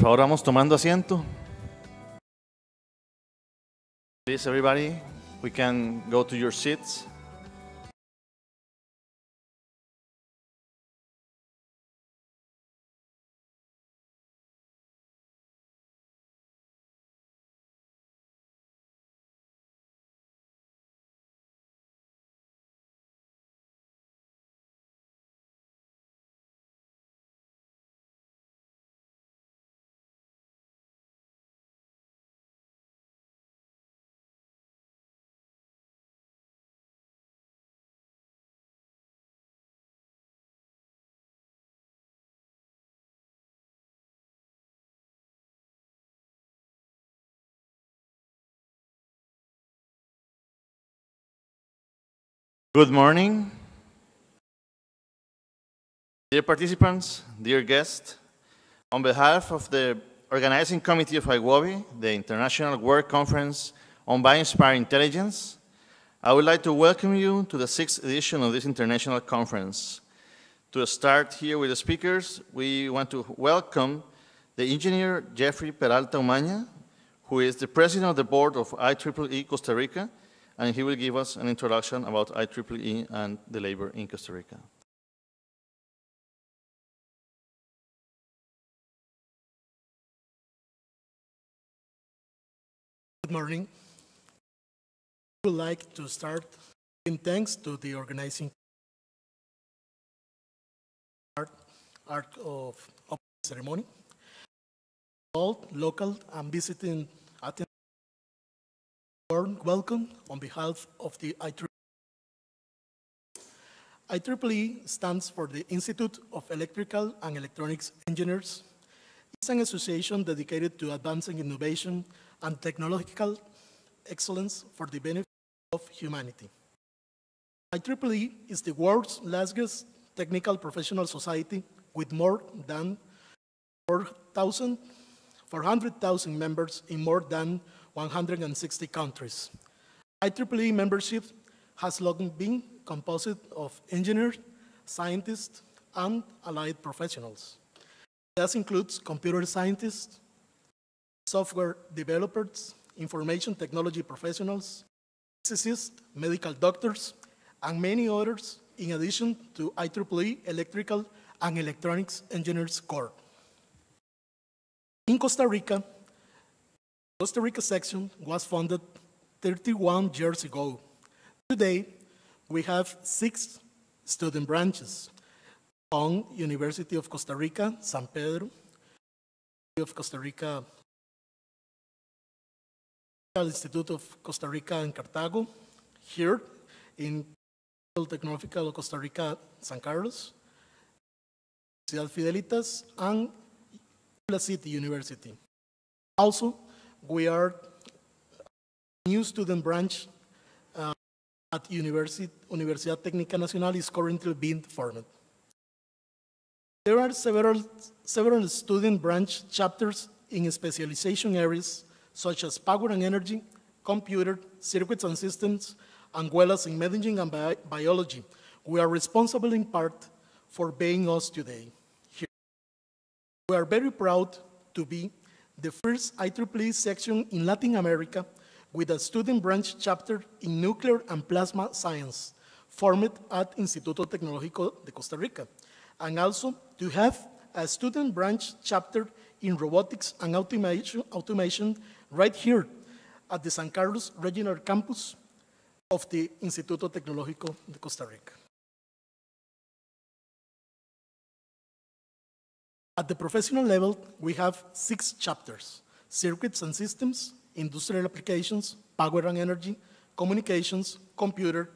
favor, vamos tomando asiento. Please, everybody, we can go to your seats. Good morning. Dear participants, dear guests, on behalf of the organizing committee of IWOBI, the International World Conference on Bioinspired Intelligence, I would like to welcome you to the 6th edition of this international conference. To start here with the speakers, we want to welcome the engineer Jeffrey Peralta Umaña, who is the president of the board of IEEE Costa Rica, and he will give us an introduction about IEEE and the labor in Costa Rica. Good morning. I would like to start in thanks to the organizing art of ceremony. All local and visiting attendees, warm welcome on behalf of the IEEE. IEEE stands for the Institute of Electrical and Electronics Engineers. It's an association dedicated to advancing innovation and technological excellence for the benefit of humanity. IEEE is the world's largest technical professional society with more than 400,000 members in more than 160 countries. IEEE membership has long been composed of engineers, scientists, and allied professionals. This includes computer scientists, software developers, information technology professionals, physicists, medical doctors, and many others, in addition to IEEE Electrical and Electronics Engineers Corps. In Costa Rica section was founded 31 years ago. Today, we have 6 student branches on University of Costa Rica, San Pedro, University of Costa Rica, Institute of Costa Rica in Cartago, here in Tecnológica of Costa Rica, San Carlos, Ciudad Fidelitas, and La City University. Also, we are a new student branch at Universidad Técnica Nacional is currently being formed. There are several student branch chapters in specialization areas such as power and energy, computer, circuits and systems, and well as in medicine and biology. We are responsible in part for being us today here. We are very proud to be the first IEEE section in Latin America with a student branch chapter in nuclear and plasma science, formed at Instituto Tecnológico de Costa Rica, and also to have a student branch chapter in robotics and automation right here at the San Carlos Regional Campus of the Instituto Tecnológico de Costa Rica. At the professional level, we have 6 chapters: circuits and systems, industrial applications, power and energy, communications, computer,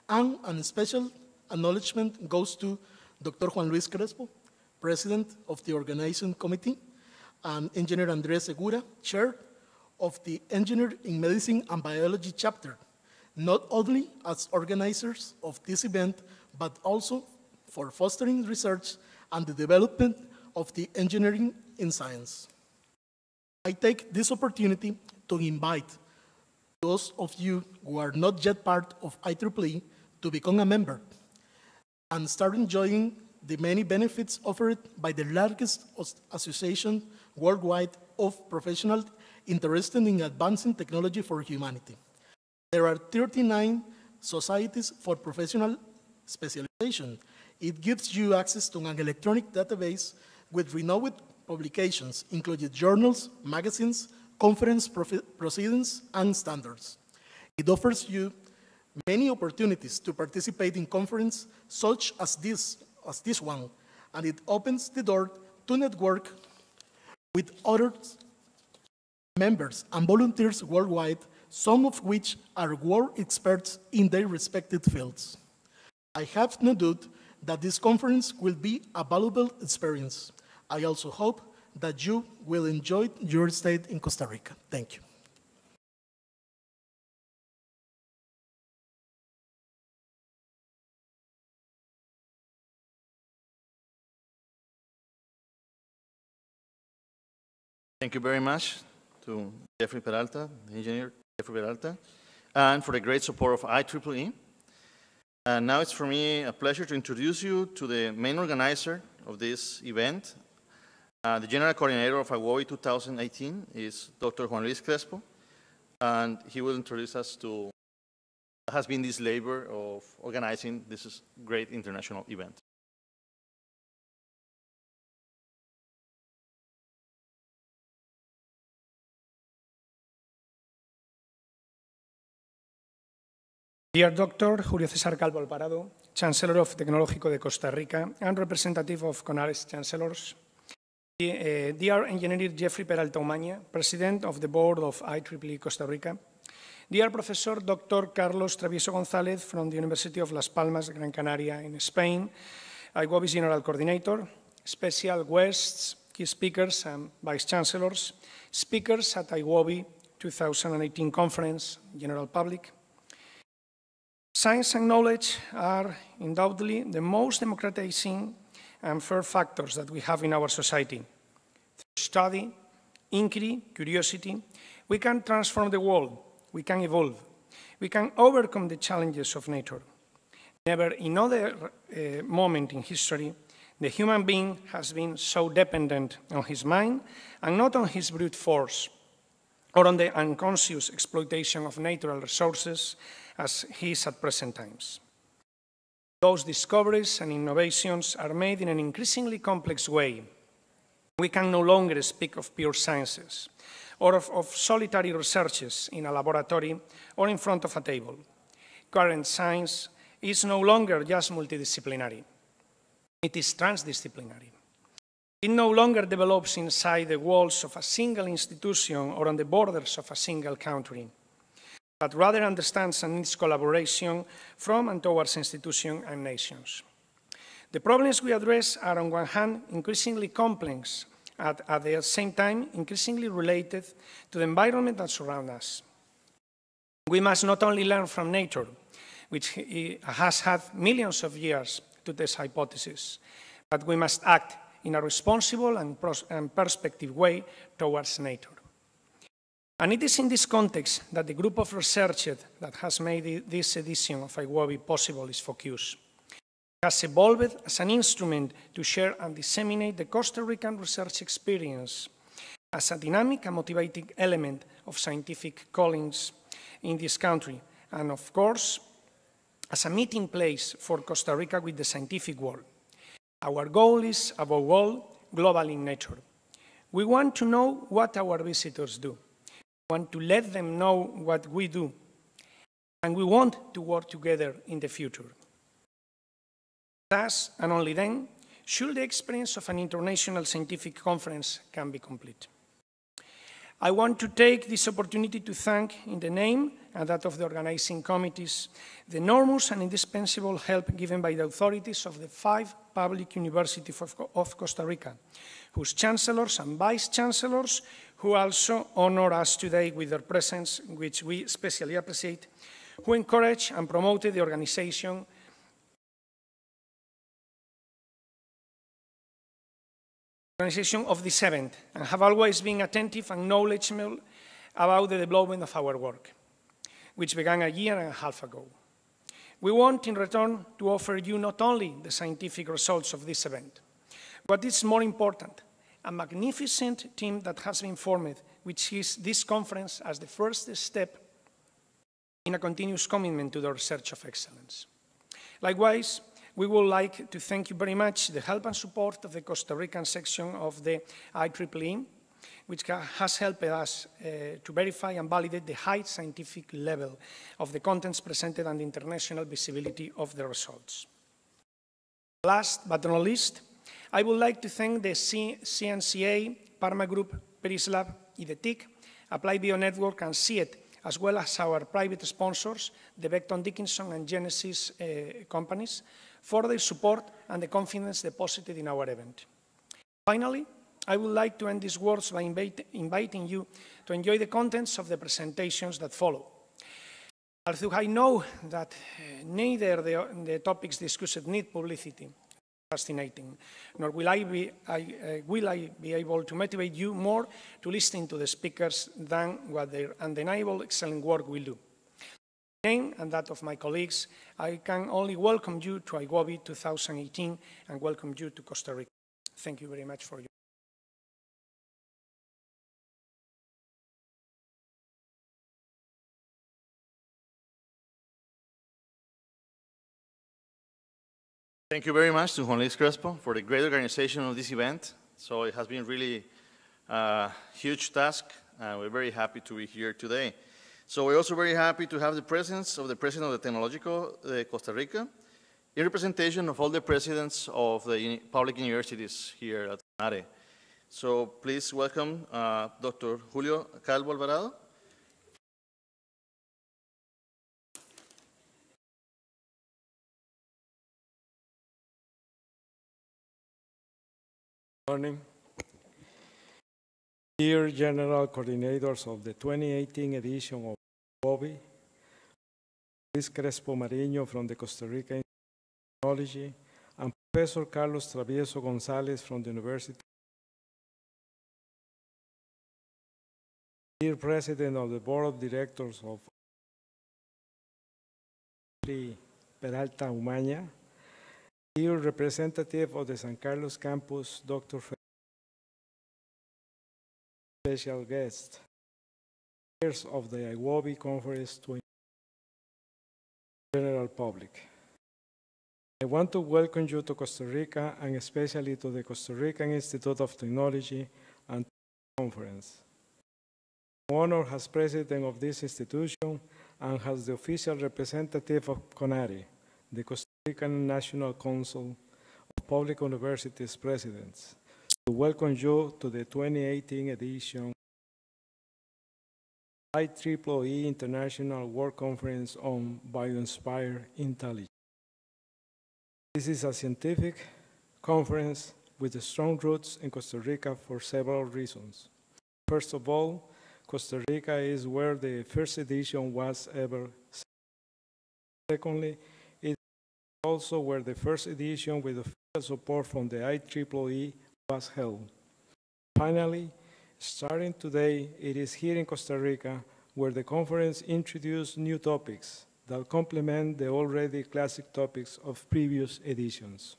and a special acknowledgement goes to Dr. Juan Luis Crespo, President of the Organizing Committee, and Engineer Andrés Segura, Chair of the Engineer in Medicine and Biology chapter, not only as organizers of this event, but also for fostering research and the development of the engineering in science. I take this opportunity to invite those of you who are not yet part of IEEE to become a member and start enjoying the many benefits offered by the largest association worldwide of professionals interested in advancing technology for humanity. There are 39 societies for professional specialization. It gives you access to an electronic database with renowned publications, including journals, magazines, conference proceedings, and standards. It offers you many opportunities to participate in conferences such as this one, and it opens the door to network with other members and volunteers worldwide, some of which are world experts in their respective fields. I have no doubt that this conference will be a valuable experience. I also hope that you will enjoy your stay in Costa Rica. Thank you. Thank you very much to Jeffrey Peralta, the engineer Jeffrey Peralta, and for the great support of IEEE. And now it's for me a pleasure to introduce you to the main organizer of this event. The general coordinator of IWOBI 2018 is Dr. Juan Luis Crespo, and he will introduce us to what has been this labor of organizing this great international event. Dear Dr. Julio César Calvo Alvarado, Chancellor of Tecnológica de Costa Rica and representative of CONARES Chancellors, dear Engineer Jeffrey Peralta Umaña, President of the Board of IEEE Costa Rica, dear Professor Dr. Carlos Travieso González from the University of Las Palmas, Gran Canaria in Spain, IWOBI's General Coordinator, special guests, key speakers and Vice Chancellors, speakers at IWOBI 2018 Conference, general public. Science and knowledge are undoubtedly the most democratizing and fair factors that we have in our society. Through study, inquiry, curiosity, we can transform the world, we can evolve, we can overcome the challenges of nature. Never in other moment in history, the human being has been so dependent on his mind and not on his brute force or on the unconscious exploitation of natural resources as he is at present times. Those discoveries and innovations are made in an increasingly complex way. We can no longer speak of pure sciences or of solitary researches in a laboratory or in front of a table. Current science is no longer just multidisciplinary. It is transdisciplinary. It no longer develops inside the walls of a single institution or on the borders of a single country, but rather understands and needs collaboration from and towards institutions and nations. The problems we address are, on one hand, increasingly complex, at the same time, increasingly related to the environment that surrounds us. We must not only learn from nature, which has had millions of years to test hypotheses, but we must act in a responsible and perspective way towards nature. And it is in this context that the group of researchers that has made this edition of IWOBI possible is focused. It has evolved as an instrument to share and disseminate the Costa Rican research experience as a dynamic and motivating element of scientific callings in this country, and of course, as a meeting place for Costa Rica with the scientific world. Our goal is, above all, global in nature. We want to know what our visitors do. We want to let them know what we do, and we want to work together in the future. Thus, and only then, should the experience of an international scientific conference can be complete. I want to take this opportunity to thank, in the name and that of the organizing committees, the enormous and indispensable help given by the authorities of the 5 public universities of Costa Rica, whose chancellors and vice-chancellors who also honor us today with their presence, which we especially appreciate, who encouraged and promoted the organization of this event and have always been attentive and knowledgeable about the development of our work, which began a year and a half ago. We want, in return, to offer you not only the scientific results of this event, what is more important, a magnificent team that has been formed, which sees this conference as the first step in a continuous commitment to the research of excellence. Likewise, we would like to thank you very much the help and support of the Costa Rican section of the IEEE, which has helped us to verify and validate the high scientific level of the contents presented and the international visibility of the results. Last but not least, I would like to thank the CNCA, Parma Group, Perislab, IDETIC, Applied Bio Network, and CIET, as well as our private sponsors, the Becton Dickinson and Genesis companies, for their support and the confidence deposited in our event. Finally, I would like to end these words by inviting you to enjoy the contents of the presentations that follow. Although I know that neither the topics discussed need publicity, fascinating, nor will I be able to motivate you more to listen to the speakers than what their undeniable excellent work will do. In my name and that of my colleagues, I can only welcome you to IWOBI 2018 and welcome you to Costa Rica. Thank you very much for your Thank you very much to Juan Luis Crespo for the great organization of this event. So it has been really a huge task, and we're very happy to be here today. So we're also very happy to have the presence of the president of the Tecnológica de Costa Rica in representation of all the presidents of the public universities here at CONARE. So please welcome Dr. Julio Calvo Alvarado. Morning. Dear General Coordinators of the 2018 edition of IWOBI, Luis Crespo Mariño from the Costa Rica Institute of Technology, and Professor Carlos Travieso González from the University. Dear President of the Board of Directors of Peralta Umaña, dear representative of the San Carlos campus, Dr. Special guest, members of the IWOBI conference to general public. I want to welcome you to Costa Rica and especially to the Costa Rican Institute of Technology and conference. I'm honored as president of this institution and as the official representative of CONARE, the Costa Rican National Council of Public Universities Presidents, to welcome you to the 2018 edition IEEE International World Conference on Bioinspired Intelligence. This is a scientific conference with strong roots in Costa Rica for several reasons. First of all, Costa Rica is where the first edition was ever. Secondly, it is also where the first edition with official support from the IEEE was held. Finally, starting today, it is here in Costa Rica where the conference introduced new topics that complement the already classic topics of previous editions.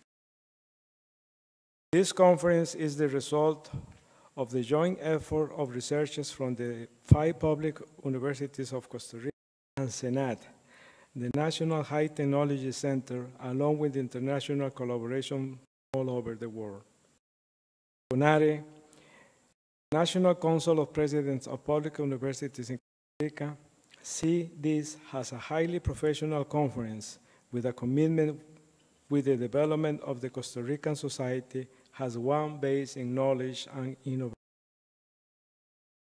This conference is the result of the joint effort of researchers from the 5 public universities of Costa Rica and SENAT, the National High Technology Center, along with international collaboration all over the world. CONARE, National Council of Presidents of Public Universities in Costa Rica, see this as a highly professional conference with a commitment with the development of the Costa Rican society has one base in knowledge and innovation.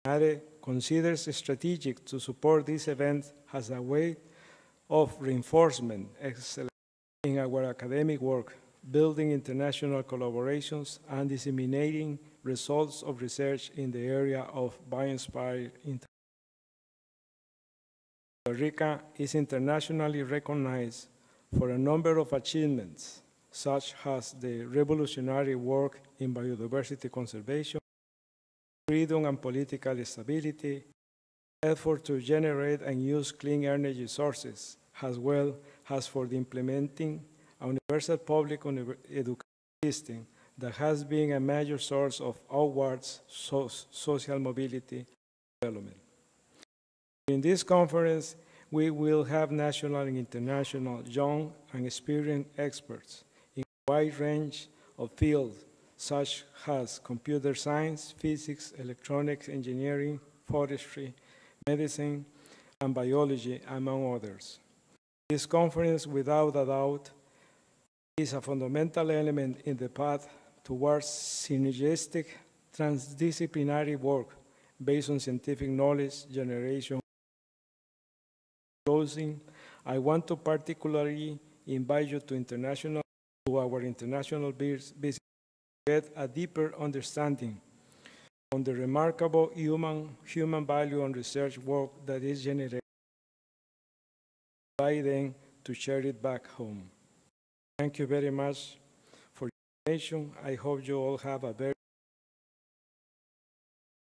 CONARE considers it strategic to support this event as a way of reinforcement excellence in our academic work, building international collaborations, and disseminating results of research in the area of bioinspired intelligence. Costa Rica is internationally recognized for a number of achievements, such as the revolutionary work in biodiversity conservation, freedom and political stability, effort to generate and use clean energy sources, as well as for the implementing a universal public education system that has been a major source of outwards social mobility development. In this conference, we will have national and international young and experienced experts in a wide range of fields such as computer science, physics, electronics, engineering, forestry, medicine, and biology, among others. This conference, without a doubt, is a fundamental element in the path towards synergistic transdisciplinary work based on scientific knowledge generation. Closing, I want to particularly invite you to our international visit to get a deeper understanding on the remarkable human value and research work that is generated by them to share it back home. Thank you very much for your attention. I hope you all have a very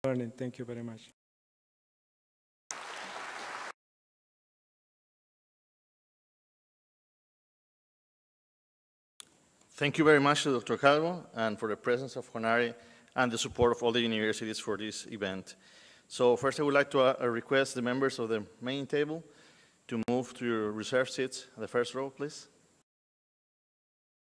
good learning. Thank you very much. Thank you very much to Dr. Calvo and for the presence of CONARE and the support of all the universities for this event. So first I would like to request the members of the main table to move to your reserved seats, the first row, please.